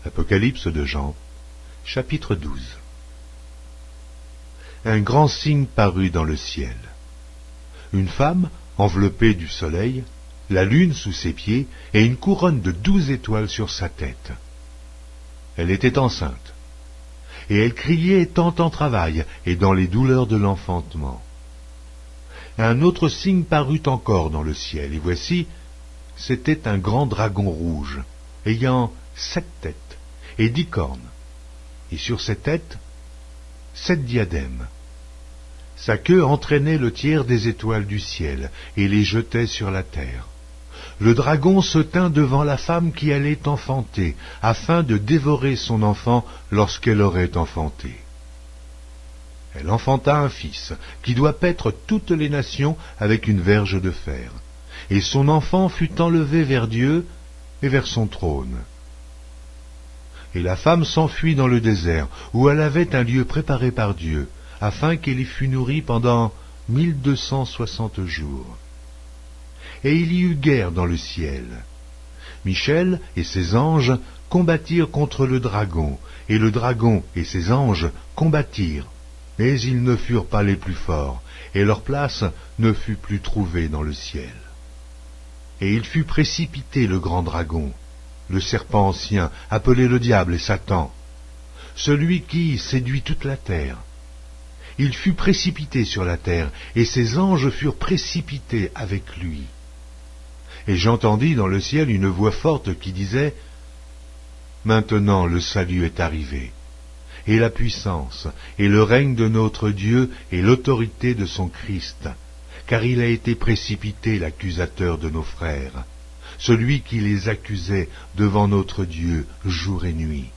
Apocalypse de Jean, chapitre 12. Un grand signe parut dans le ciel. Une femme, enveloppée du soleil, la lune sous ses pieds et une couronne de 12 étoiles sur sa tête. Elle était enceinte, et elle criait étant en travail et dans les douleurs de l'enfantement. Un autre signe parut encore dans le ciel, et voici, c'était un grand dragon rouge, ayant 7 têtes et 10 cornes, et sur ses têtes, 7 diadèmes. Sa queue entraînait le tiers des étoiles du ciel, et les jetait sur la terre. Le dragon se tint devant la femme qui allait enfanter, afin de dévorer son enfant lorsqu'elle aurait enfanté. Elle enfanta un fils, qui doit paître toutes les nations avec une verge de fer. Et son enfant fut enlevé vers Dieu et vers son trône. Et la femme s'enfuit dans le désert, où elle avait un lieu préparé par Dieu, afin qu'elle y fût nourrie pendant 1260 jours. Et il y eut guerre dans le ciel. Michel et ses anges combattirent contre le dragon, et le dragon et ses anges combattirent, mais ils ne furent pas les plus forts, et leur place ne fut plus trouvée dans le ciel. Et il fut précipité le grand dragon, le serpent ancien, appelé le diable et Satan, celui qui séduit toute la terre. Il fut précipité sur la terre, et ses anges furent précipités avec lui. Et j'entendis dans le ciel une voix forte qui disait : Maintenant le salut est arrivé, et la puissance, et le règne de notre Dieu, et l'autorité de son Christ, car il a été précipité l'accusateur de nos frères, celui qui les accusait devant notre Dieu jour et nuit.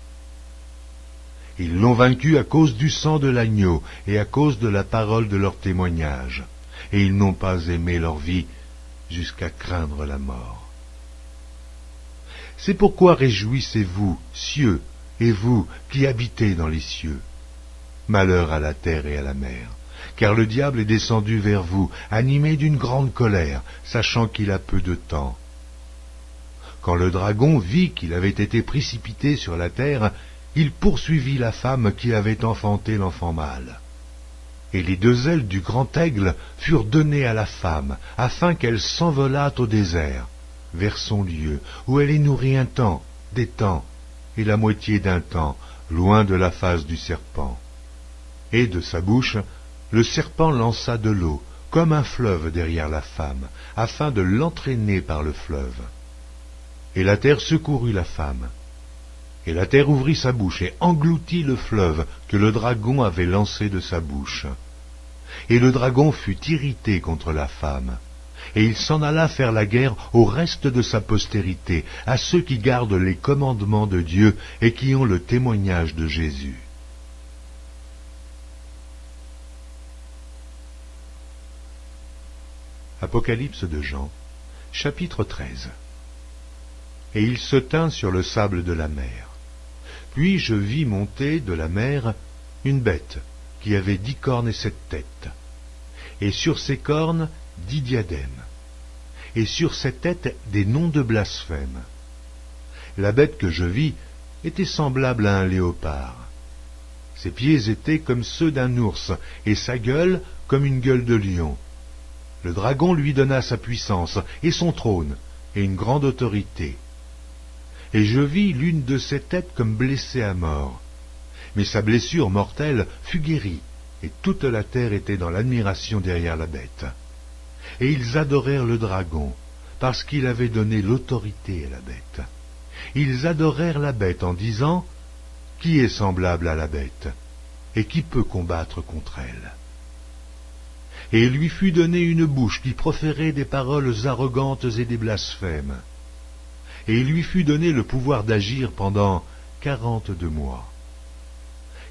Ils l'ont vaincu à cause du sang de l'agneau et à cause de la parole de leur témoignage, et ils n'ont pas aimé leur vie jusqu'à craindre la mort. C'est pourquoi réjouissez-vous, cieux, et vous qui habitez dans les cieux. Malheur à la terre et à la mer, car le diable est descendu vers vous, animé d'une grande colère, sachant qu'il a peu de temps. Quand le dragon vit qu'il avait été précipité sur la terre, il poursuivit la femme qui avait enfanté l'enfant mâle. Et les 2 ailes du grand aigle furent données à la femme, afin qu'elle s'envolât au désert, vers son lieu, où elle est nourrie un temps, des temps, et la moitié d'un temps, loin de la face du serpent. Et de sa bouche, le serpent lança de l'eau, comme un fleuve derrière la femme, afin de l'entraîner par le fleuve. Et la terre secourut la femme. Et la terre ouvrit sa bouche et engloutit le fleuve que le dragon avait lancé de sa bouche. Et le dragon fut irrité contre la femme, et il s'en alla faire la guerre au reste de sa postérité, à ceux qui gardent les commandements de Dieu et qui ont le témoignage de Jésus. Apocalypse de Jean, chapitre 13. Et il se tint sur le sable de la mer. Puis je vis monter de la mer une bête qui avait 10 cornes et 7 têtes, et sur ses cornes 10 diadèmes, et sur ses têtes des noms de blasphème. La bête que je vis était semblable à un léopard. Ses pieds étaient comme ceux d'un ours, et sa gueule comme une gueule de lion. Le dragon lui donna sa puissance, et son trône, et une grande autorité. Et je vis l'une de ses têtes comme blessée à mort. Mais sa blessure mortelle fut guérie, et toute la terre était dans l'admiration derrière la bête. Et ils adorèrent le dragon, parce qu'il avait donné l'autorité à la bête. Ils adorèrent la bête en disant : Qui est semblable à la bête, et qui peut combattre contre elle ? Et il lui fut donné une bouche qui proférait des paroles arrogantes et des blasphèmes. Et il lui fut donné le pouvoir d'agir pendant 42 mois.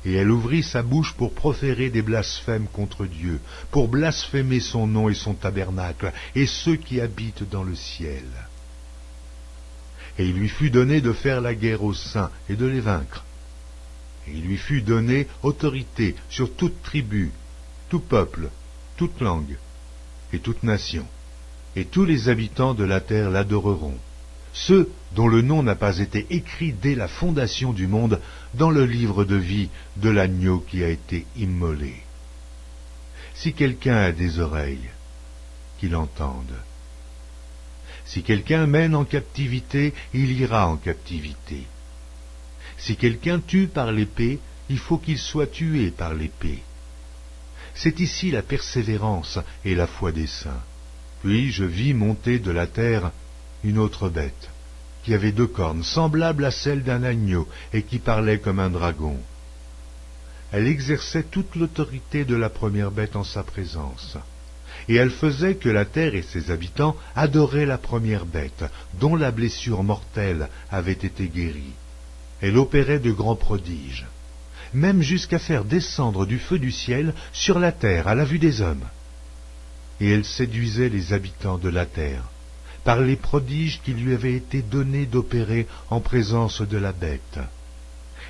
Et elle ouvrit sa bouche pour proférer des blasphèmes contre Dieu, pour blasphémer son nom et son tabernacle, et ceux qui habitent dans le ciel. Et il lui fut donné de faire la guerre aux saints et de les vaincre. Et il lui fut donné autorité sur toute tribu, tout peuple, toute langue et toute nation. Et tous les habitants de la terre l'adoreront. ceux dont le nom n'a pas été écrit dès la fondation du monde dans le livre de vie de l'agneau qui a été immolé. Si quelqu'un a des oreilles, qu'il entende. Si quelqu'un mène en captivité, il ira en captivité. Si quelqu'un tue par l'épée, il faut qu'il soit tué par l'épée. C'est ici la persévérance et la foi des saints. Puis je vis monter de la terre une autre bête, qui avait 2 cornes, semblables à celles d'un agneau, et qui parlait comme un dragon. Elle exerçait toute l'autorité de la première bête en sa présence. Et elle faisait que la terre et ses habitants adoraient la première bête, dont la blessure mortelle avait été guérie. Elle opérait de grands prodiges, même jusqu'à faire descendre du feu du ciel sur la terre à la vue des hommes. Et elle séduisait les habitants de la terre, par les prodiges qui lui avaient été donnés d'opérer en présence de la bête,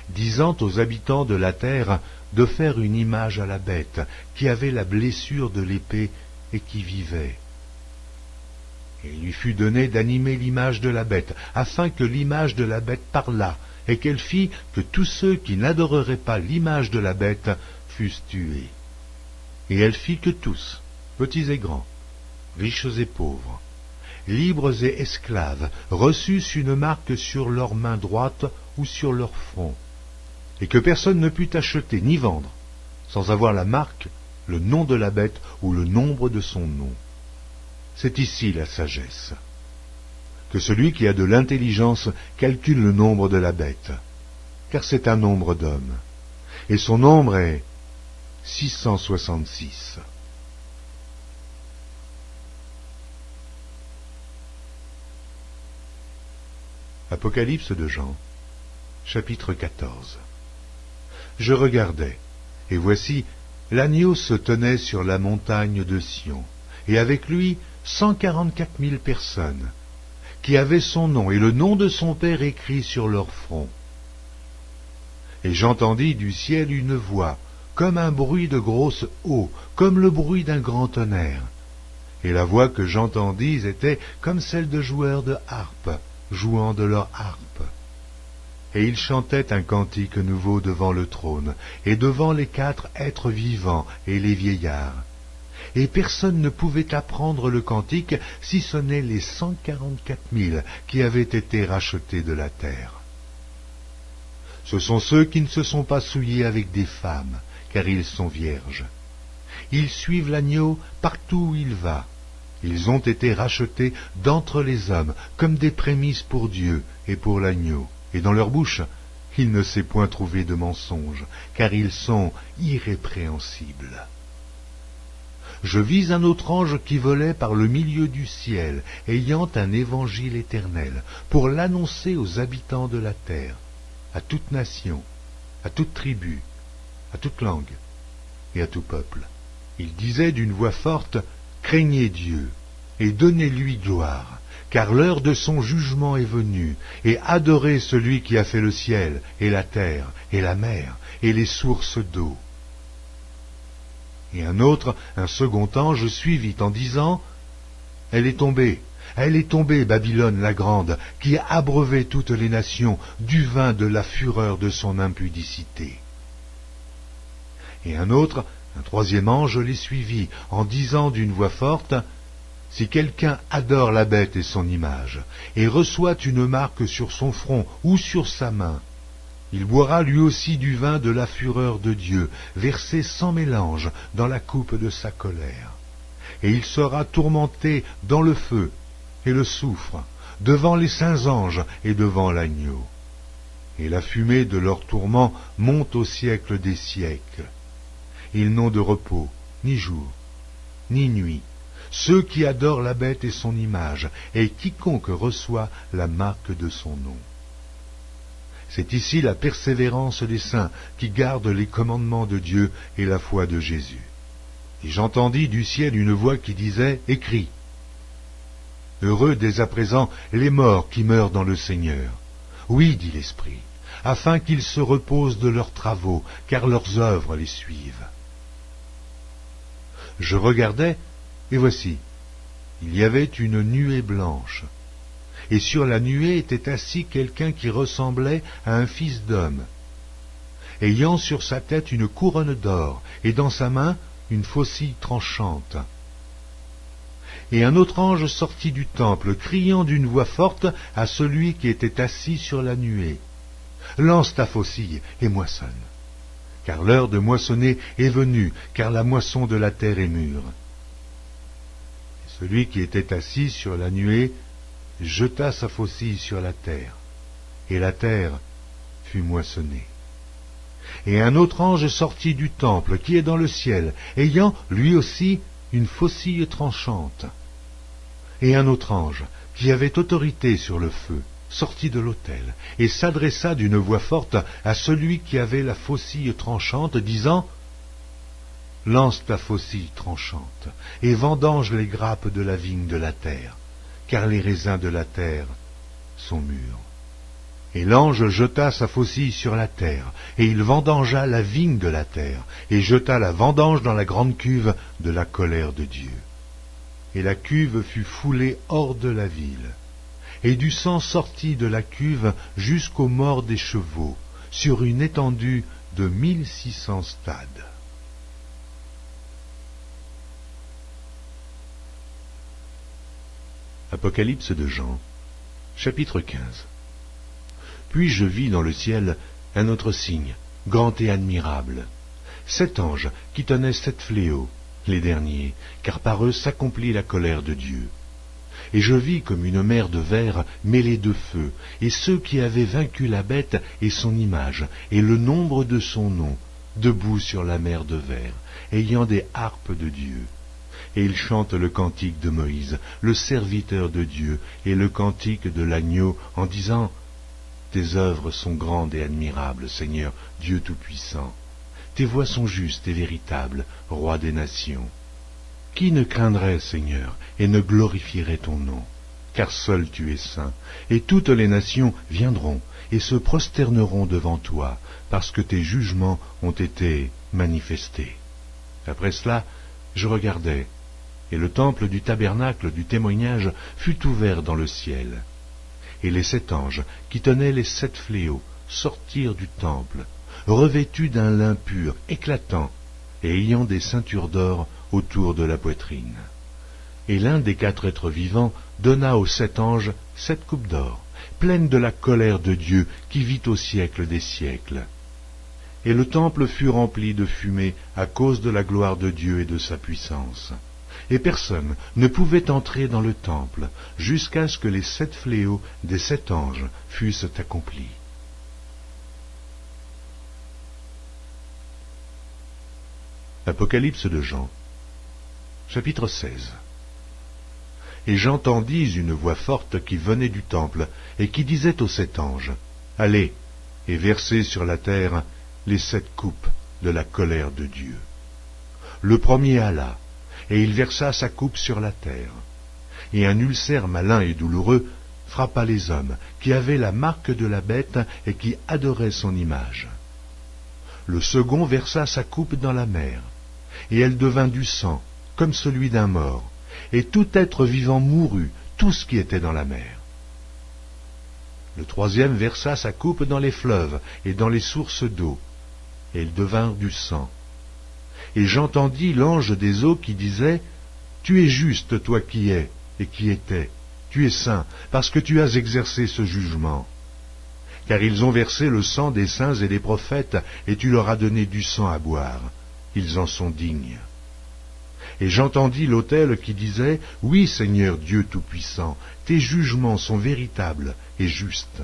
disant aux habitants de la terre de faire une image à la bête, qui avait la blessure de l'épée et qui vivait. Et il lui fut donné d'animer l'image de la bête, afin que l'image de la bête parlât, et qu'elle fit que tous ceux qui n'adoreraient pas l'image de la bête fussent tués. Et elle fit que tous, petits et grands, riches et pauvres, libres et esclaves, reçussent une marque sur leur main droite ou sur leur front, et que personne ne put acheter ni vendre, sans avoir la marque, le nom de la bête ou le nombre de son nom. C'est ici la sagesse. Que celui qui a de l'intelligence calcule le nombre de la bête, car c'est un nombre d'hommes, et son nombre est 666. Apocalypse de Jean, chapitre 14. Je regardais, et voici, l'agneau se tenait sur la montagne de Sion, et avec lui 144 000 personnes, qui avaient son nom et le nom de son Père écrit sur leur front. Et j'entendis du ciel une voix, comme un bruit de grosse eau, comme le bruit d'un grand tonnerre. Et la voix que j'entendis était comme celle de joueurs de harpe, jouant de leur harpe. Et ils chantaient un cantique nouveau devant le trône, et devant les 4 êtres vivants et les vieillards. Et personne ne pouvait apprendre le cantique, si ce n'est les 144 000 qui avaient été rachetés de la terre. Ce sont ceux qui ne se sont pas souillés avec des femmes, car ils sont vierges. Ils suivent l'agneau partout où il va. Ils ont été rachetés d'entre les hommes, comme des prémices pour Dieu et pour l'agneau. Et dans leur bouche, il ne s'est point trouvé de mensonge, car ils sont irrépréhensibles. Je vis un autre ange qui volait par le milieu du ciel, ayant un évangile éternel, pour l'annoncer aux habitants de la terre, à toute nation, à toute tribu, à toute langue et à tout peuple. Il disait d'une voix forte, « Craignez Dieu et donnez-lui gloire, car l'heure de son jugement est venue, et adorez celui qui a fait le ciel et la terre et la mer et les sources d'eau. » Et un second ange suivit en disant, « Elle est tombée, Babylone la grande, qui a abreuvé toutes les nations du vin de la fureur de son impudicité. » Et un troisième ange les suivit, en disant d'une voix forte, « Si quelqu'un adore la bête et son image, et reçoit une marque sur son front ou sur sa main, il boira lui aussi du vin de la fureur de Dieu, versé sans mélange dans la coupe de sa colère. Et il sera tourmenté dans le feu et le soufre, devant les saints anges et devant l'agneau. Et la fumée de leur tourment monte au siècle des siècles. Ils n'ont de repos, ni jour, ni nuit, ceux qui adorent la bête et son image, et quiconque reçoit la marque de son nom. » C'est ici la persévérance des saints qui gardent les commandements de Dieu et la foi de Jésus. Et j'entendis du ciel une voix qui disait, « Écris. Heureux dès à présent les morts qui meurent dans le Seigneur. Oui, dit l'Esprit, afin qu'ils se reposent de leurs travaux, car leurs œuvres les suivent. » Je regardais, et voici, il y avait une nuée blanche, et sur la nuée était assis quelqu'un qui ressemblait à un fils d'homme, ayant sur sa tête une couronne d'or, et dans sa main une faucille tranchante. Et un autre ange sortit du temple, criant d'une voix forte à celui qui était assis sur la nuée, « Lance ta faucille et moissonne, car l'heure de moissonner est venue, car la moisson de la terre est mûre. » Et celui qui était assis sur la nuée jeta sa faucille sur la terre, et la terre fut moissonnée. Et un autre ange sortit du temple qui est dans le ciel, ayant lui aussi une faucille tranchante. Et un autre ange, qui avait autorité sur le feu, sortit de l'autel, et s'adressa d'une voix forte à celui qui avait la faucille tranchante, disant, « Lance ta faucille tranchante, et vendange les grappes de la vigne de la terre, car les raisins de la terre sont mûrs. » Et l'ange jeta sa faucille sur la terre, et il vendangea la vigne de la terre, et jeta la vendange dans la grande cuve de la colère de Dieu. Et la cuve fut foulée hors de la ville, et du sang sortit de la cuve jusqu'aux morts des chevaux, sur une étendue de 1600 stades. Apocalypse de Jean, chapitre 15. Puis je vis dans le ciel un autre signe, grand et admirable, 7 anges qui tenaient 7 fléaux, les derniers, car par eux s'accomplit la colère de Dieu. Et je vis comme une mer de verre mêlée de feu, et ceux qui avaient vaincu la bête et son image, et le nombre de son nom, debout sur la mer de verre, ayant des harpes de Dieu. Et ils chantent le cantique de Moïse, le serviteur de Dieu, et le cantique de l'agneau, en disant, « Tes œuvres sont grandes et admirables, Seigneur, Dieu Tout-Puissant. Tes voies sont justes et véritables, Roi des nations. Qui ne craindrait, Seigneur, et ne glorifierait ton nom? Car seul tu es saint, et toutes les nations viendront et se prosterneront devant toi, parce que tes jugements ont été manifestés. » Après cela, je regardai, et le temple du tabernacle du témoignage fut ouvert dans le ciel. Et les 7 anges, qui tenaient les 7 fléaux, sortirent du temple, revêtus d'un lin pur, éclatant, et ayant des ceintures d'or autour de la poitrine. Et l'un des 4 êtres vivants donna aux 7 anges 7 coupes d'or, pleines de la colère de Dieu qui vit au siècle des siècles. Et le temple fut rempli de fumée à cause de la gloire de Dieu et de sa puissance. Et personne ne pouvait entrer dans le temple jusqu'à ce que les 7 fléaux des 7 anges fussent accomplis. Apocalypse de Jean, chapitre 16. Et j'entendis une voix forte qui venait du temple, et qui disait aux 7 anges, « Allez, et versez sur la terre les 7 coupes de la colère de Dieu. » Le premier alla, et il versa sa coupe sur la terre. Et un ulcère malin et douloureux frappa les hommes, qui avaient la marque de la bête et qui adoraient son image. Le second versa sa coupe dans la mer, et elle devint du sang, comme celui d'un mort, et tout être vivant mourut, tout ce qui était dans la mer. Le troisième versa sa coupe dans les fleuves et dans les sources d'eau, et ils devinrent du sang. Et j'entendis l'ange des eaux qui disait, « Tu es juste, toi qui es et qui étais, tu es saint, parce que tu as exercé ce jugement. Car ils ont versé le sang des saints et des prophètes, et tu leur as donné du sang à boire. Ils en sont dignes. » Et j'entendis l'autel qui disait, « Oui, Seigneur Dieu Tout-Puissant, tes jugements sont véritables et justes. »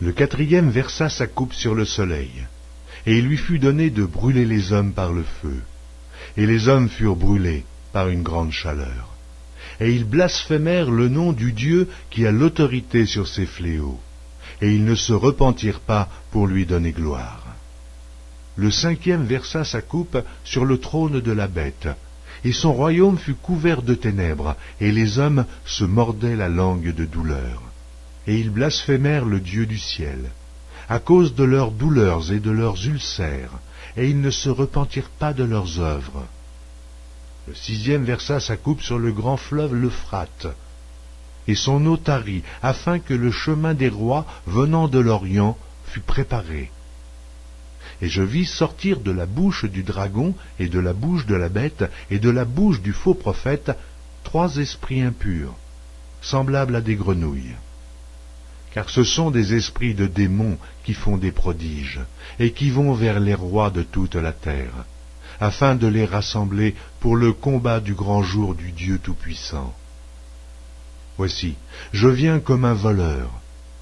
Le quatrième versa sa coupe sur le soleil, et il lui fut donné de brûler les hommes par le feu. Et les hommes furent brûlés par une grande chaleur. Et ils blasphémèrent le nom du Dieu qui a l'autorité sur ces fléaux, et ils ne se repentirent pas pour lui donner gloire. Le cinquième versa sa coupe sur le trône de la bête, et son royaume fut couvert de ténèbres, et les hommes se mordaient la langue de douleur. Et ils blasphémèrent le Dieu du ciel, à cause de leurs douleurs et de leurs ulcères, et ils ne se repentirent pas de leurs œuvres. Le sixième versa sa coupe sur le grand fleuve l'Euphrate, et son eau tarit, afin que le chemin des rois venant de l'Orient fût préparé. Et je vis sortir de la bouche du dragon, et de la bouche de la bête, et de la bouche du faux prophète, 3 esprits impurs, semblables à des grenouilles. Car ce sont des esprits de démons qui font des prodiges, et qui vont vers les rois de toute la terre, afin de les rassembler pour le combat du grand jour du Dieu Tout-Puissant. Voici, je viens comme un voleur.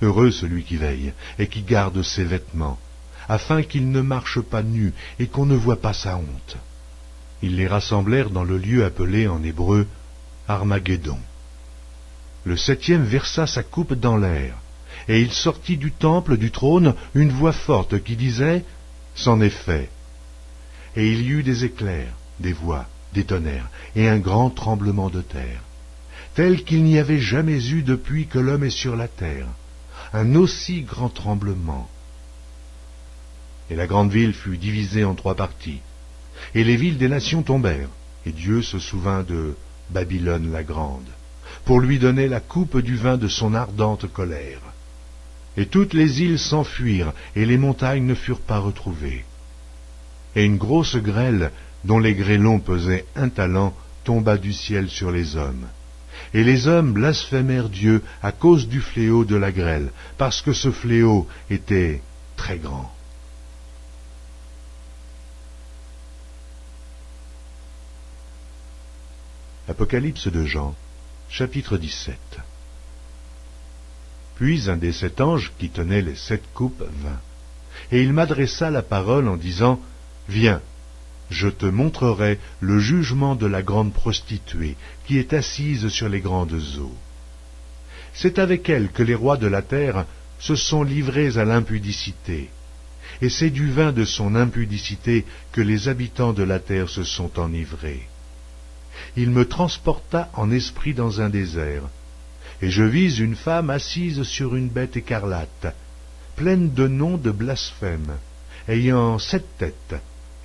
Heureux celui qui veille, et qui garde ses vêtements, afin qu'il ne marche pas nu, et qu'on ne voie pas sa honte. Ils les rassemblèrent dans le lieu appelé en hébreu Armageddon. Le 7e versa sa coupe dans l'air, et il sortit du temple du trône une voix forte qui disait « C'en est fait ». Et il y eut des éclairs, des voix, des tonnerres, et un grand tremblement de terre, tel qu'il n'y avait jamais eu depuis que l'homme est sur la terre, un aussi grand tremblement. Et la grande ville fut divisée en 3 parties, et les villes des nations tombèrent, et Dieu se souvint de Babylone la grande, pour lui donner la coupe du vin de son ardente colère. Et toutes les îles s'enfuirent, et les montagnes ne furent pas retrouvées. Et une grosse grêle, dont les grêlons pesaient 1 talent, tomba du ciel sur les hommes. Et les hommes blasphémèrent Dieu à cause du fléau de la grêle, parce que ce fléau était très grand. Apocalypse de Jean, chapitre 17. Puis un des 7 anges qui tenait les 7 coupes vint, et il m'adressa la parole en disant « Viens, je te montrerai le jugement de la grande prostituée qui est assise sur les grandes eaux. C'est avec elle que les rois de la terre se sont livrés à l'impudicité, et c'est du vin de son impudicité que les habitants de la terre se sont enivrés. Il me transporta en esprit dans un désert, et je vis une femme assise sur une bête écarlate, pleine de noms de blasphème, ayant 7 têtes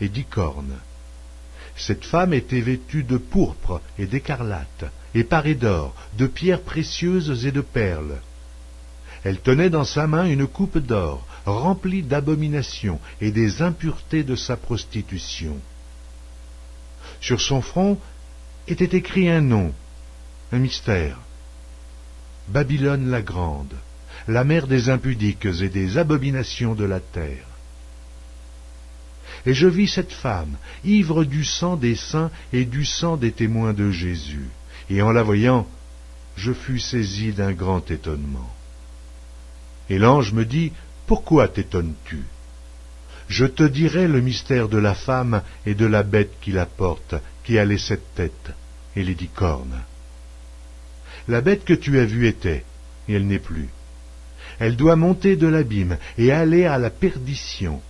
et 10 cornes. Cette femme était vêtue de pourpre et d'écarlate, et parée d'or, de pierres précieuses et de perles. Elle tenait dans sa main une coupe d'or, remplie d'abominations et des impuretés de sa prostitution. Sur son front était écrit un nom, un mystère. Babylone la grande, la mère des impudiques et des abominations de la terre. Et je vis cette femme, ivre du sang des saints et du sang des témoins de Jésus. Et en la voyant, je fus saisi d'un grand étonnement. Et l'ange me dit, « Pourquoi t'étonnes-tu ? Je te dirai le mystère de la femme et de la bête qui la porte, qui a les 7 têtes et les 10 cornes. La bête que tu as vue était, et elle n'est plus. Elle doit monter de l'abîme et aller à la perdition.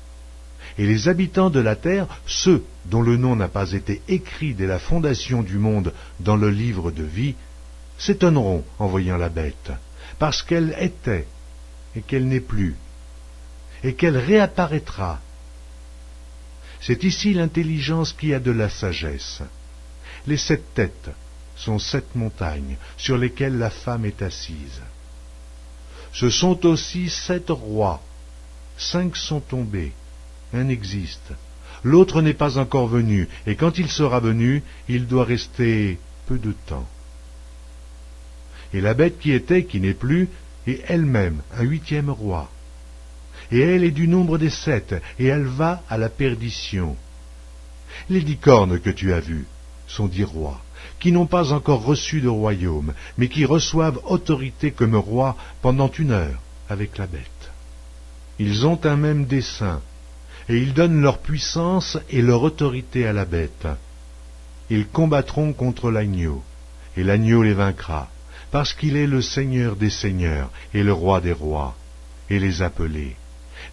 Et les habitants de la terre, ceux dont le nom n'a pas été écrit dès la fondation du monde dans le livre de vie, s'étonneront en voyant la bête, parce qu'elle était, et qu'elle n'est plus, et qu'elle réapparaîtra. C'est ici l'intelligence qui a de la sagesse. Les 7 têtes sont 7 montagnes sur lesquelles la femme est assise. Ce sont aussi 7 rois, 5 sont tombés, un existe, l'autre n'est pas encore venu, et quand il sera venu, il doit rester peu de temps. Et la bête qui était, qui n'est plus, est elle-même un 8e roi. Et elle est du nombre des 7, et elle va à la perdition. Les 10 cornes que tu as vues sont 10 rois, qui n'ont pas encore reçu de royaume, mais qui reçoivent autorité comme rois pendant 1 heure avec la bête. Ils ont un même dessein, et ils donnent leur puissance et leur autorité à la bête. Ils combattront contre l'agneau, et l'agneau les vaincra, parce qu'il est le Seigneur des seigneurs et le Roi des rois, et les appelés,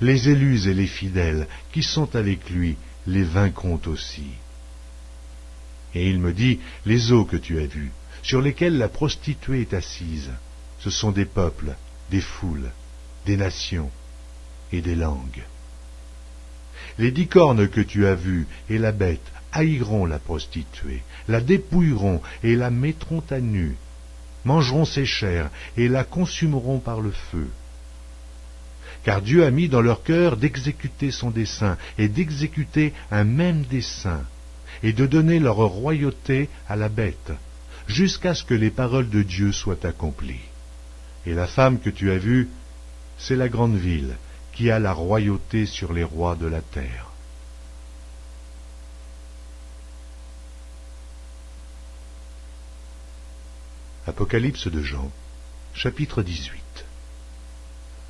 les élus et les fidèles qui sont avec lui, les vaincront aussi. Et il me dit, les eaux que tu as vues, sur lesquelles la prostituée est assise, ce sont des peuples, des foules, des nations et des langues. Les 10 cornes que tu as vues et la bête haïront la prostituée, la dépouilleront et la mettront à nu. mangeront ses chairs et la consumeront par le feu. Car Dieu a mis dans leur cœur d'exécuter son dessein et d'exécuter un même dessein et de donner leur royauté à la bête, jusqu'à ce que les paroles de Dieu soient accomplies. Et la femme que tu as vue, c'est la grande ville qui a la royauté sur les rois de la terre. Apocalypse de Jean, chapitre 18.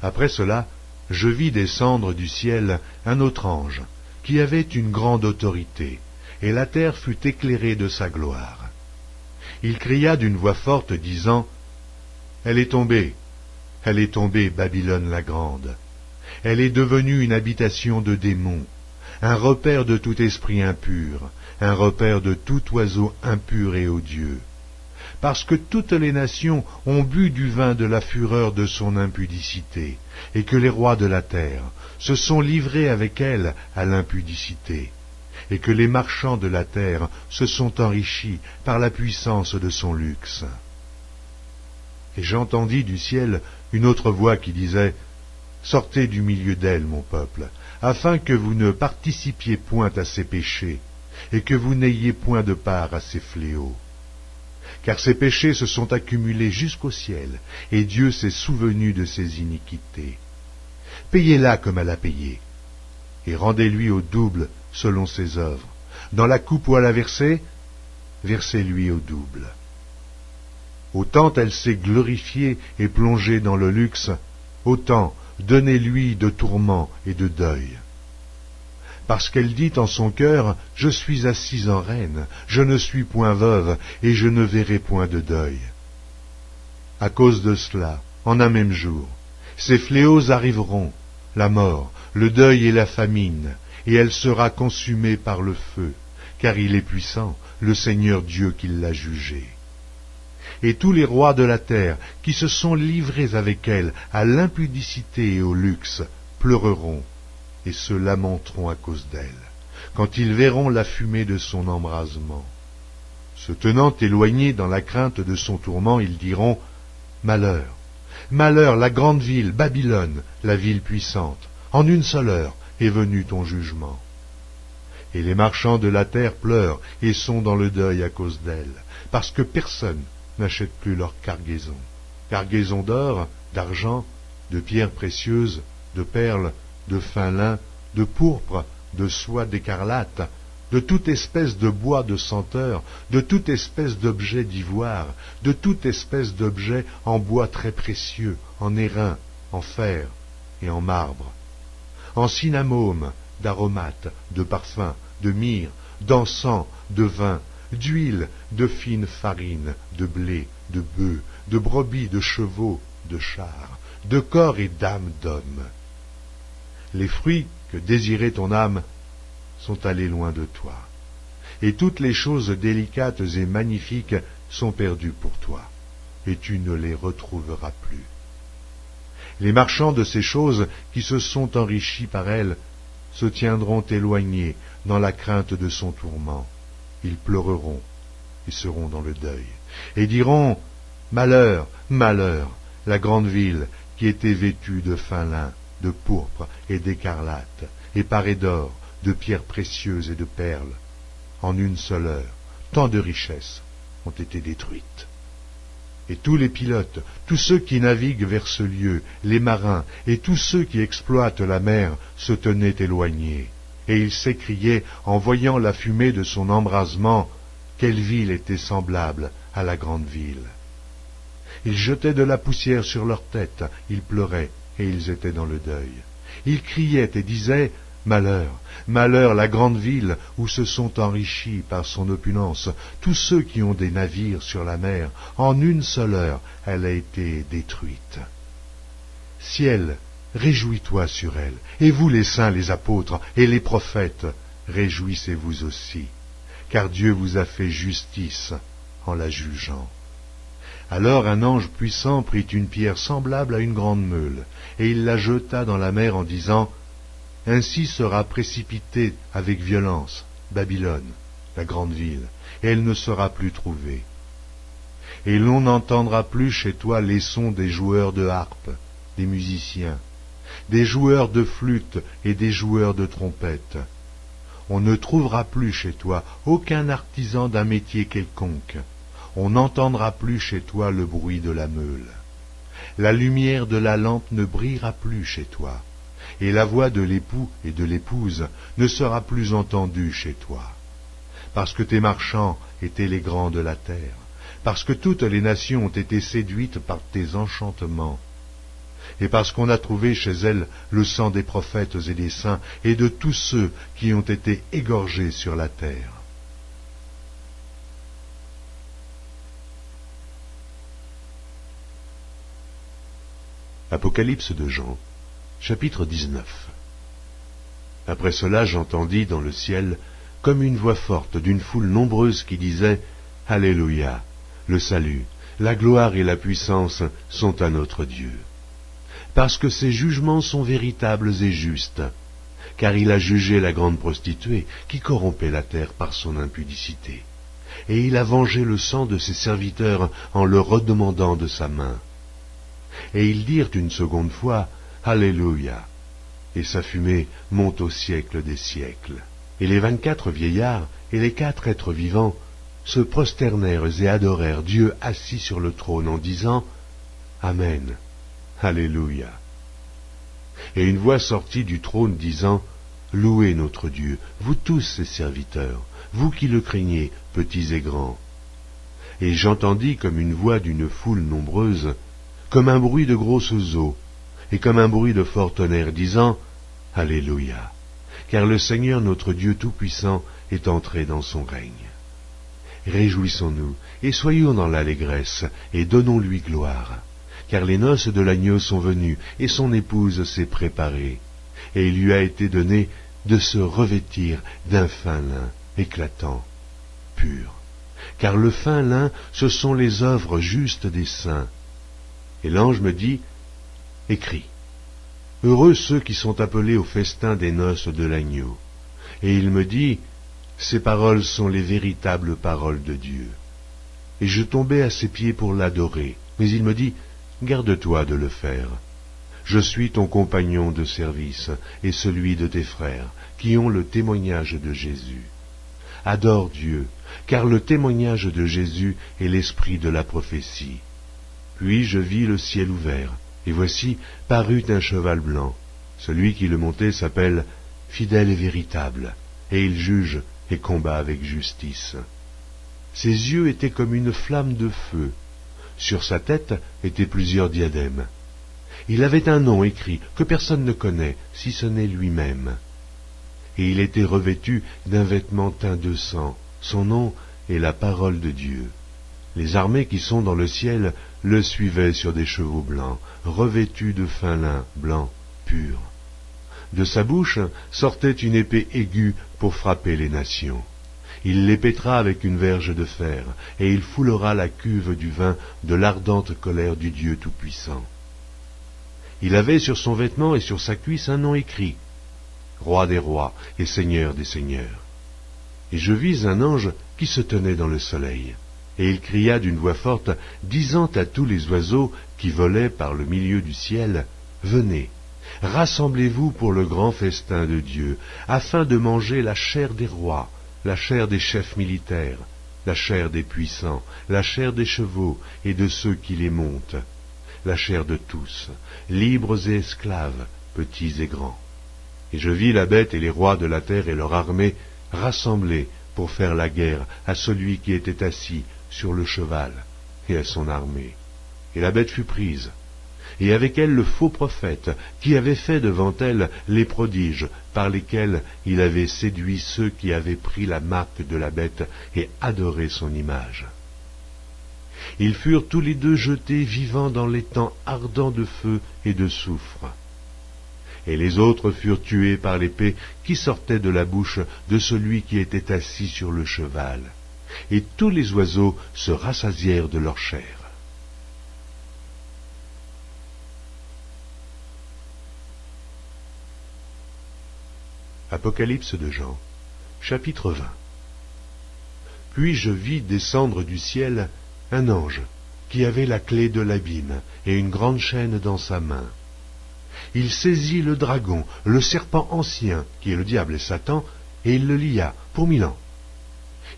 Après cela, je vis descendre du ciel un autre ange, qui avait une grande autorité, et la terre fut éclairée de sa gloire. Il cria d'une voix forte, disant, « Elle est tombée, Babylone la grande. Elle est devenue une habitation de démons, un repère de tout esprit impur, un repère de tout oiseau impur et odieux. Parce que toutes les nations ont bu du vin de la fureur de son impudicité, et que les rois de la terre se sont livrés avec elle à l'impudicité, et que les marchands de la terre se sont enrichis par la puissance de son luxe. » Et j'entendis du ciel une autre voix qui disait, « Sortez du milieu d'elle, mon peuple, afin que vous ne participiez point à ses péchés, et que vous n'ayez point de part à ses fléaux. Car ses péchés se sont accumulés jusqu'au ciel, et Dieu s'est souvenu de ses iniquités. Payez-la comme elle a payé, et rendez-lui au double selon ses œuvres. Dans la coupe où elle a versé, versez-lui au double. Autant elle s'est glorifiée et plongée dans le luxe, autant donnez-lui de tourments et de deuil. Parce qu'elle dit en son cœur, « Je suis assise en reine, je ne suis point veuve, et je ne verrai point de deuil. » À cause de cela, en un même jour, ces fléaux arriveront, la mort, le deuil et la famine, et elle sera consumée par le feu, car il est puissant, le Seigneur Dieu qui l'a jugée. Et tous les rois de la terre, qui se sont livrés avec elle à l'impudicité et au luxe, pleureront, et se lamenteront à cause d'elle, quand ils verront la fumée de son embrasement. Se tenant éloignés dans la crainte de son tourment, ils diront, « Malheur, malheur, la grande ville, Babylone, la ville puissante, en une seule heure est venu ton jugement. » Et les marchands de la terre pleurent et sont dans le deuil à cause d'elle, parce que personne n'achète plus leur cargaison. Cargaison d'or, d'argent, de pierres précieuses, de perles, de fin lin, de pourpre, de soie d'écarlate, de toute espèce de bois de senteur, de toute espèce d'objet d'ivoire, de toute espèce d'objet en bois très précieux, en airain, en fer et en marbre, en cinnamome, d'aromates, de parfums, de myrrhe, d'encens, de vin, d'huile, de fine farine, de blé, de bœufs, de brebis, de chevaux, de chars, de corps et d'âmes d'hommes. Les fruits que désirait ton âme sont allés loin de toi, et toutes les choses délicates et magnifiques sont perdues pour toi, et tu ne les retrouveras plus. Les marchands de ces choses qui se sont enrichis par elles se tiendront éloignés dans la crainte de son tourment. Ils pleureront et seront dans le deuil, et diront, « Malheur, malheur, la grande ville qui était vêtue de fin lin, de pourpre et d'écarlate, et parée d'or, de pierres précieuses et de perles. En une seule heure, tant de richesses ont été détruites. » Et tous les pilotes, tous ceux qui naviguent vers ce lieu, les marins et tous ceux qui exploitent la mer se tenaient éloignés, et ils s'écriaient en voyant la fumée de son embrasement, quelle ville était semblable à la grande ville. Ils jetaient de la poussière sur leurs têtes, ils pleuraient, et ils étaient dans le deuil. Ils criaient et disaient, « Malheur, malheur, la grande ville où se sont enrichis par son opulence tous ceux qui ont des navires sur la mer, en une seule heure elle a été détruite. » Ciel, réjouis-toi sur elle, et vous les saints, les apôtres et les prophètes, réjouissez-vous aussi, car Dieu vous a fait justice en la jugeant. Alors un ange puissant prit une pierre semblable à une grande meule, et il la jeta dans la mer en disant, « Ainsi sera précipitée avec violence Babylone, la grande ville, et elle ne sera plus trouvée. » et l'on n'entendra plus chez toi les sons des joueurs de harpe, des musiciens, des joueurs de flûte et des joueurs de trompette. On ne trouvera plus chez toi aucun artisan d'un métier quelconque. On n'entendra plus chez toi le bruit de la meule. La lumière de la lampe ne brillera plus chez toi, et la voix de l'époux et de l'épouse ne sera plus entendue chez toi. Parce que tes marchands étaient les grands de la terre, parce que toutes les nations ont été séduites par tes enchantements, et parce qu'on a trouvé chez elles le sang des prophètes et des saints, et de tous ceux qui ont été égorgés sur la terre. Apocalypse de Jean, chapitre 19. Après cela, j'entendis dans le ciel comme une voix forte d'une foule nombreuse qui disait « Alléluia, le salut, la gloire et la puissance sont à notre Dieu. Parce que ses jugements sont véritables et justes, car il a jugé la grande prostituée qui corrompait la terre par son impudicité, et il a vengé le sang de ses serviteurs en le redemandant de sa main. Et ils dirent une seconde fois, Alléluia, et sa fumée monte au siècle des siècles. Et les 24 vieillards et les 4 êtres vivants se prosternèrent et adorèrent Dieu assis sur le trône en disant, Amen, Alléluia. Et une voix sortit du trône disant, Louez notre Dieu, vous tous ses serviteurs, vous qui le craignez, petits et grands. Et j'entendis comme une voix d'une foule nombreuse, comme un bruit de grosses eaux, et comme un bruit de fort tonnerre, disant, Alléluia, car le Seigneur notre Dieu Tout-Puissant est entré dans son règne. Réjouissons-nous, et soyons dans l'allégresse, et donnons-lui gloire, car les noces de l'agneau sont venues, et son épouse s'est préparée, et il lui a été donné de se revêtir d'un fin lin, éclatant, pur, car le fin lin, ce sont les œuvres justes des saints. Et l'ange me dit, écris, heureux ceux qui sont appelés au festin des noces de l'agneau. Et il me dit, ces paroles sont les véritables paroles de Dieu. Et je tombai à ses pieds pour l'adorer, mais il me dit, garde-toi de le faire. Je suis ton compagnon de service et celui de tes frères, qui ont le témoignage de Jésus. Adore Dieu, car le témoignage de Jésus est l'esprit de la prophétie. Puis je vis le ciel ouvert, et voici parut un cheval blanc. Celui qui le montait s'appelle Fidèle et véritable, et il juge et combat avec justice. Ses yeux étaient comme une flamme de feu. Sur sa tête étaient plusieurs diadèmes. Il avait un nom écrit que personne ne connaît, si ce n'est lui-même. Et il était revêtu d'un vêtement teint de sang. Son nom est la parole de Dieu. Les armées qui sont dans le ciel le suivaient sur des chevaux blancs, revêtus de fin lin blanc pur. De sa bouche sortait une épée aiguë pour frapper les nations. Il les pétra avec une verge de fer, et il foulera la cuve du vin de l'ardente colère du Dieu Tout-Puissant. Il avait sur son vêtement et sur sa cuisse un nom écrit, Roi des rois et Seigneur des seigneurs. Et je vis un ange qui se tenait dans le soleil. Et il cria d'une voix forte, disant à tous les oiseaux qui volaient par le milieu du ciel, Venez, rassemblez-vous pour le grand festin de Dieu, afin de manger la chair des rois, la chair des chefs militaires, la chair des puissants, la chair des chevaux et de ceux qui les montent, la chair de tous, libres et esclaves, petits et grands. Et je vis la bête et les rois de la terre et leur armée rassemblés pour faire la guerre à celui qui était assis sur le cheval et à son armée. Et la bête fut prise, et avec elle le faux prophète, qui avait fait devant elle les prodiges par lesquels il avait séduit ceux qui avaient pris la marque de la bête et adoré son image. Ils furent tous les deux jetés vivants dans l'étang ardent de feu et de soufre. Et les autres furent tués par l'épée qui sortait de la bouche de celui qui était assis sur le cheval. Et tous les oiseaux se rassasièrent de leur chair. Apocalypse de Jean, chapitre 20. Puis je vis descendre du ciel un ange qui avait la clé de l'abîme et une grande chaîne dans sa main. Il saisit le dragon, le serpent ancien, qui est le diable et Satan, et il le lia pour 1000 ans.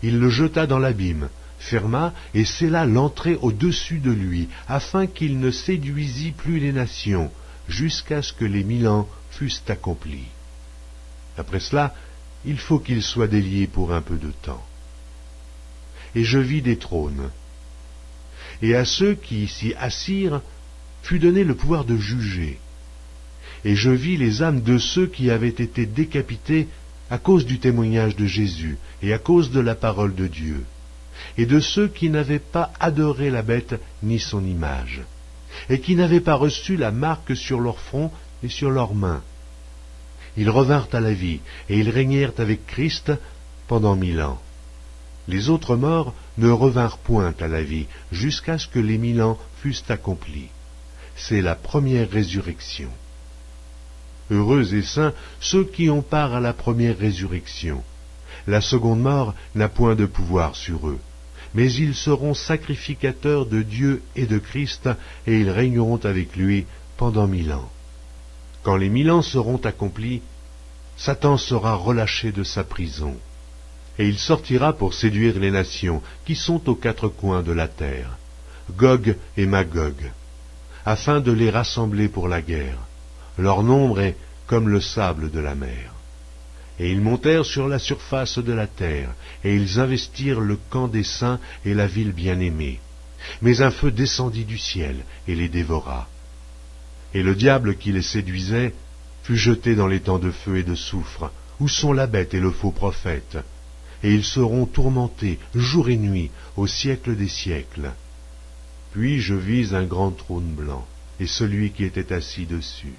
Il le jeta dans l'abîme, ferma et scella l'entrée au-dessus de lui, afin qu'il ne séduisît plus les nations, jusqu'à ce que les 1000 ans fussent accomplis. Après cela, il faut qu'il soit délié pour un peu de temps. Et je vis des trônes, et à ceux qui s'y assirent fut donné le pouvoir de juger. Et je vis les âmes de ceux qui avaient été décapités à cause du témoignage de Jésus et à cause de la parole de Dieu, et de ceux qui n'avaient pas adoré la bête ni son image, et qui n'avaient pas reçu la marque sur leur front et sur leurs mains. Ils revinrent à la vie, et ils régnèrent avec Christ pendant 1000 ans. Les autres morts ne revinrent point à la vie, jusqu'à ce que les 1000 ans fussent accomplis. C'est la première résurrection. Heureux et saints ceux qui ont part à la première résurrection. La seconde mort n'a point de pouvoir sur eux, mais ils seront sacrificateurs de Dieu et de Christ, et ils régneront avec lui pendant 1000 ans. Quand les 1000 ans seront accomplis, Satan sera relâché de sa prison, et il sortira pour séduire les nations qui sont aux 4 coins de la terre, Gog et Magog, afin de les rassembler pour la guerre. Leur nombre est comme le sable de la mer. Et ils montèrent sur la surface de la terre, et ils investirent le camp des saints et la ville bien-aimée. Mais un feu descendit du ciel et les dévora. Et le diable qui les séduisait fut jeté dans les temps de feu et de soufre, où sont la bête et le faux prophète. Et ils seront tourmentés jour et nuit au siècle des siècles. Puis je vis un grand trône blanc, et celui qui était assis dessus.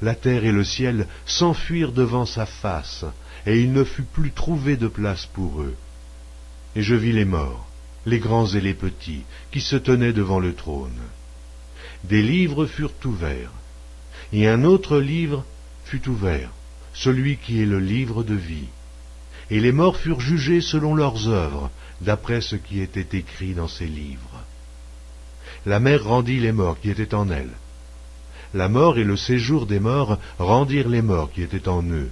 La terre et le ciel s'enfuirent devant sa face, et il ne fut plus trouvé de place pour eux. Et je vis les morts, les grands et les petits, qui se tenaient devant le trône. Des livres furent ouverts, et un autre livre fut ouvert, celui qui est le livre de vie. Et les morts furent jugés selon leurs œuvres, d'après ce qui était écrit dans ces livres. La mer rendit les morts qui étaient en elle. La mort et le séjour des morts rendirent les morts qui étaient en eux,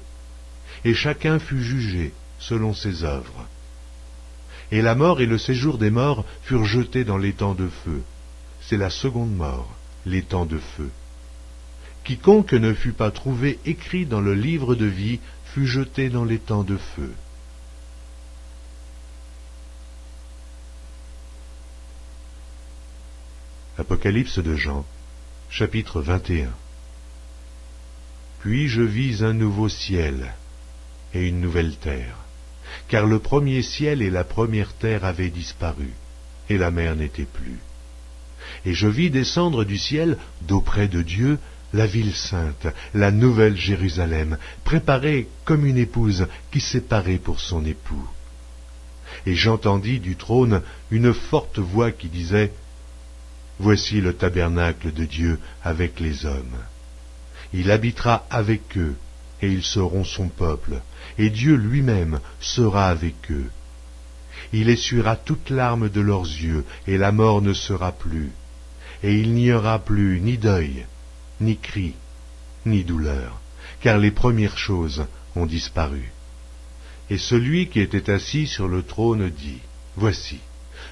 et chacun fut jugé selon ses œuvres. Et la mort et le séjour des morts furent jetés dans l'étang de feu. C'est la seconde mort, l'étang de feu. Quiconque ne fut pas trouvé écrit dans le livre de vie fut jeté dans l'étang de feu. Apocalypse de Jean, chapitre 21. Puis je vis un nouveau ciel et une nouvelle terre, car le premier ciel et la première terre avaient disparu, et la mer n'était plus. Et je vis descendre du ciel, d'auprès de Dieu, la ville sainte, la nouvelle Jérusalem, préparée comme une épouse qui s'est parée pour son époux. Et j'entendis du trône une forte voix qui disait: Voici le tabernacle de Dieu avec les hommes. Il habitera avec eux, et ils seront son peuple, et Dieu lui-même sera avec eux. Il essuiera toute larme de leurs yeux, et la mort ne sera plus. Et il n'y aura plus ni deuil, ni cri, ni douleur, car les premières choses ont disparu. Et celui qui était assis sur le trône dit: Voici,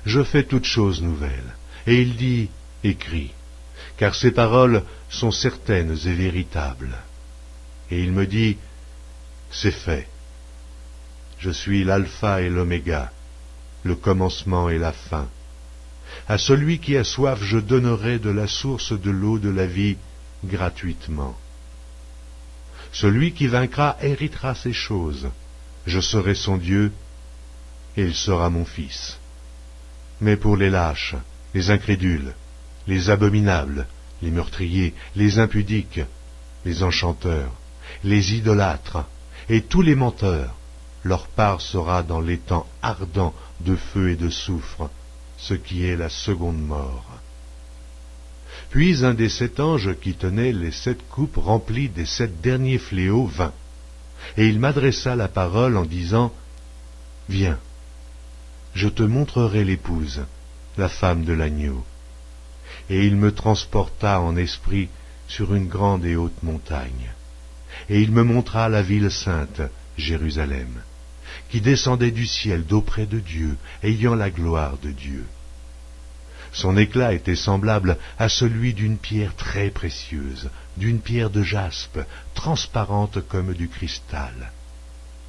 je fais toutes choses nouvelles. Et il dit: Écris, car ces paroles sont certaines et véritables. Et il me dit: C'est fait. Je suis l'alpha et l'oméga, le commencement et la fin. À celui qui a soif, je donnerai de la source de l'eau de la vie gratuitement. Celui qui vaincra héritera ces choses. Je serai son Dieu, et il sera mon fils. Mais pour les lâches, les incrédules, les abominables, les meurtriers, les impudiques, les enchanteurs, les idolâtres, et tous les menteurs, leur part sera dans l'étang ardent de feu et de soufre, ce qui est la seconde mort. Puis un des 7 anges qui tenait les 7 coupes remplies des 7 derniers fléaux vint, et il m'adressa la parole en disant: Viens, je te montrerai l'épouse, la femme de l'agneau. Et il me transporta en esprit sur une grande et haute montagne. Et il me montra la ville sainte, Jérusalem, qui descendait du ciel d'auprès de Dieu, ayant la gloire de Dieu. Son éclat était semblable à celui d'une pierre très précieuse, d'une pierre de jaspe, transparente comme du cristal.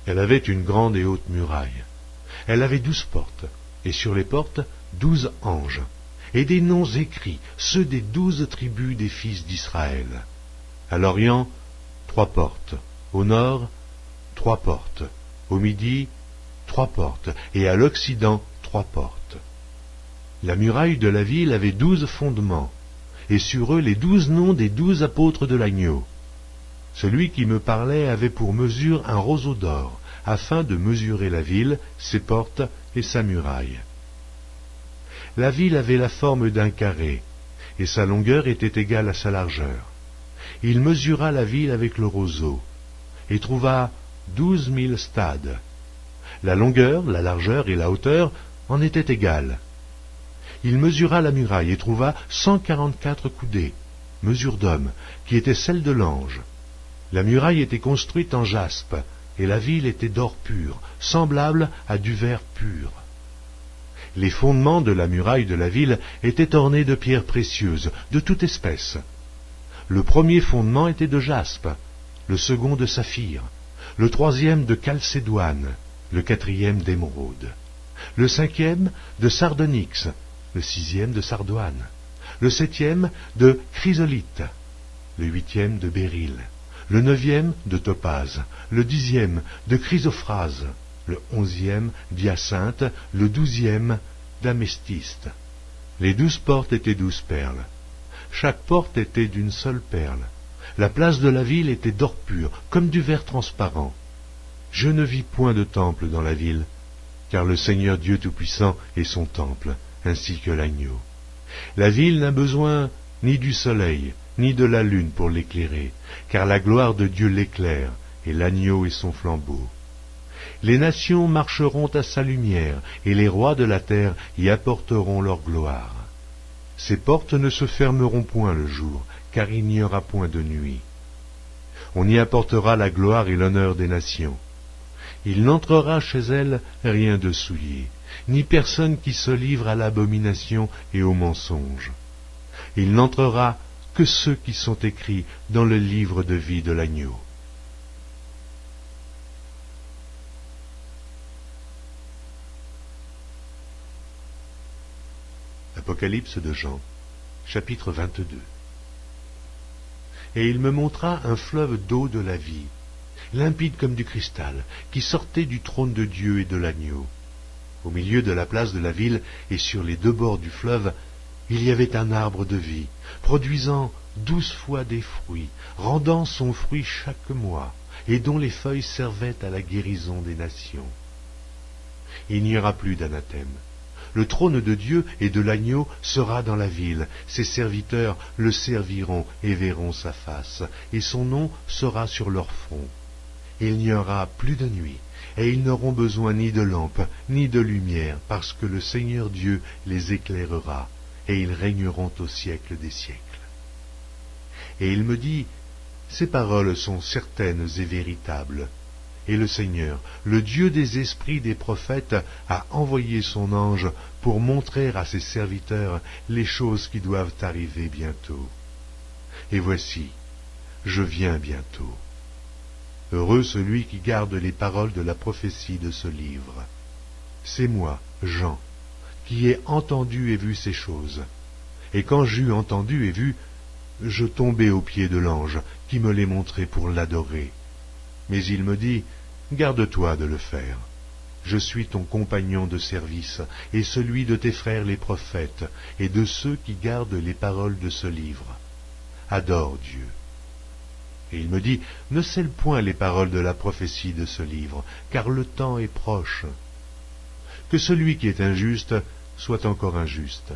Elle avait une grande et haute muraille. Elle avait 12 portes, et sur les portes 12 anges, et des noms écrits, ceux des 12 tribus des fils d'Israël. À l'Orient, 3 portes, au nord, 3 portes, au midi, 3 portes, et à l'Occident, 3 portes. La muraille de la ville avait 12 fondements, et sur eux les 12 noms des 12 apôtres de l'agneau. Celui qui me parlait avait pour mesure un roseau d'or, afin de mesurer la ville, ses portes et sa muraille. La ville avait la forme d'un carré, et sa longueur était égale à sa largeur. Il mesura la ville avec le roseau, et trouva 12 000 stades. La longueur, la largeur et la hauteur en étaient égales. Il mesura la muraille et trouva 144 coudées, mesure d'homme, qui était celle de l'ange. La muraille était construite en jaspe, et la ville était d'or pur, semblable à du verre pur. Les fondements de la muraille de la ville étaient ornés de pierres précieuses, de toute espèce. Le premier fondement était de jaspe, le second de saphir, le troisième de chalcédoine, le quatrième d'émeraude, le cinquième de sardonyx, le sixième de sardoine, le septième de chrysolite, le huitième de béryl, le neuvième de topaze, le 10e de chrysophrase, le 11e d'hyacinthe, le 12e d'améthyste. Les 12 portes étaient 12 perles. Chaque porte était d'une seule perle. La place de la ville était d'or pur, comme du verre transparent. Je ne vis point de temple dans la ville, car le Seigneur Dieu Tout-Puissant est son temple, ainsi que l'agneau. La ville n'a besoin ni du soleil, ni de la lune pour l'éclairer, car la gloire de Dieu l'éclaire, et l'agneau est son flambeau. Les nations marcheront à sa lumière, et les rois de la terre y apporteront leur gloire. Ses portes ne se fermeront point le jour, car il n'y aura point de nuit. On y apportera la gloire et l'honneur des nations. Il n'entrera chez elles rien de souillé, ni personne qui se livre à l'abomination et au mensonge. Il n'entrera que ceux qui sont écrits dans le livre de vie de l'agneau. Apocalypse de Jean, chapitre 22. Et il me montra un fleuve d'eau de la vie, limpide comme du cristal, qui sortait du trône de Dieu et de l'agneau. Au milieu de la place de la ville et sur les 2 bords du fleuve, il y avait un arbre de vie, produisant 12 fois des fruits, rendant son fruit chaque mois, et dont les feuilles servaient à la guérison des nations. Il n'y aura plus d'anathème. Le trône de Dieu et de l'agneau sera dans la ville, ses serviteurs le serviront et verront sa face, et son nom sera sur leur front. Il n'y aura plus de nuit, et ils n'auront besoin ni de lampe, ni de lumière, parce que le Seigneur Dieu les éclairera, et ils régneront au siècle des siècles. Et il me dit, ces paroles sont certaines et véritables. Et le Seigneur, le Dieu des esprits des prophètes, a envoyé son ange pour montrer à ses serviteurs les choses qui doivent arriver bientôt. Et voici, je viens bientôt. Heureux celui qui garde les paroles de la prophétie de ce livre. C'est moi, Jean, qui ai entendu et vu ces choses. Et quand j'eus entendu et vu, je tombai aux pieds de l'ange qui me les montrait pour l'adorer. Mais il me dit, garde-toi de le faire. Je suis ton compagnon de service, et celui de tes frères les prophètes, et de ceux qui gardent les paroles de ce livre. Adore Dieu. Et il me dit, ne scelle point les paroles de la prophétie de ce livre, car le temps est proche. Que celui qui est injuste soit encore injuste,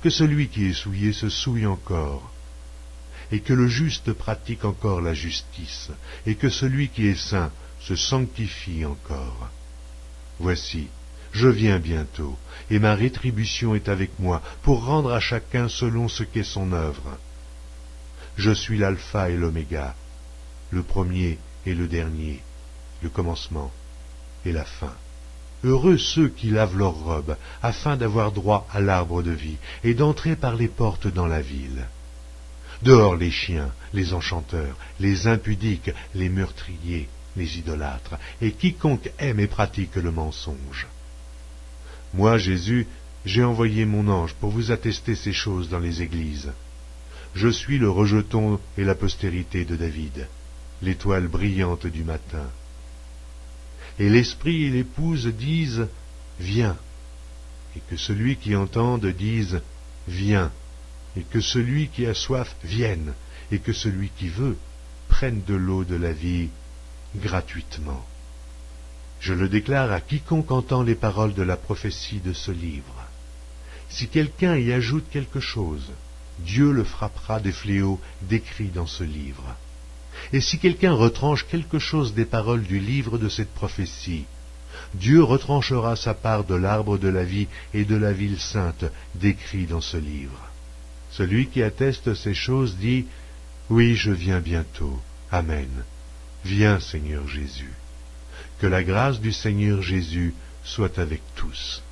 que celui qui est souillé se souille encore, et que le juste pratique encore la justice, et que celui qui est saint se sanctifie encore. Voici, je viens bientôt, et ma rétribution est avec moi, pour rendre à chacun selon ce qu'est son œuvre. Je suis l'alpha et l'oméga, le premier et le dernier, le commencement et la fin. Heureux ceux qui lavent leurs robes, afin d'avoir droit à l'arbre de vie, et d'entrer par les portes dans la ville. Dehors les chiens, les enchanteurs, les impudiques, les meurtriers, les idolâtres, et quiconque aime et pratique le mensonge. Moi, Jésus, j'ai envoyé mon ange pour vous attester ces choses dans les églises. Je suis le rejeton et la postérité de David, l'étoile brillante du matin. Et l'esprit et l'épouse disent « Viens », et que celui qui entende dise « Viens », et que celui qui a soif vienne, et que celui qui veut prenne de l'eau de la vie gratuitement. Je le déclare à quiconque entend les paroles de la prophétie de ce livre. Si quelqu'un y ajoute quelque chose, Dieu le frappera des fléaux décrits dans ce livre. Et si quelqu'un retranche quelque chose des paroles du livre de cette prophétie, Dieu retranchera sa part de l'arbre de la vie et de la ville sainte décrits dans ce livre. Celui qui atteste ces choses dit « Oui, je viens bientôt. Amen. Viens, Seigneur Jésus. » Que la grâce du Seigneur Jésus soit avec tous.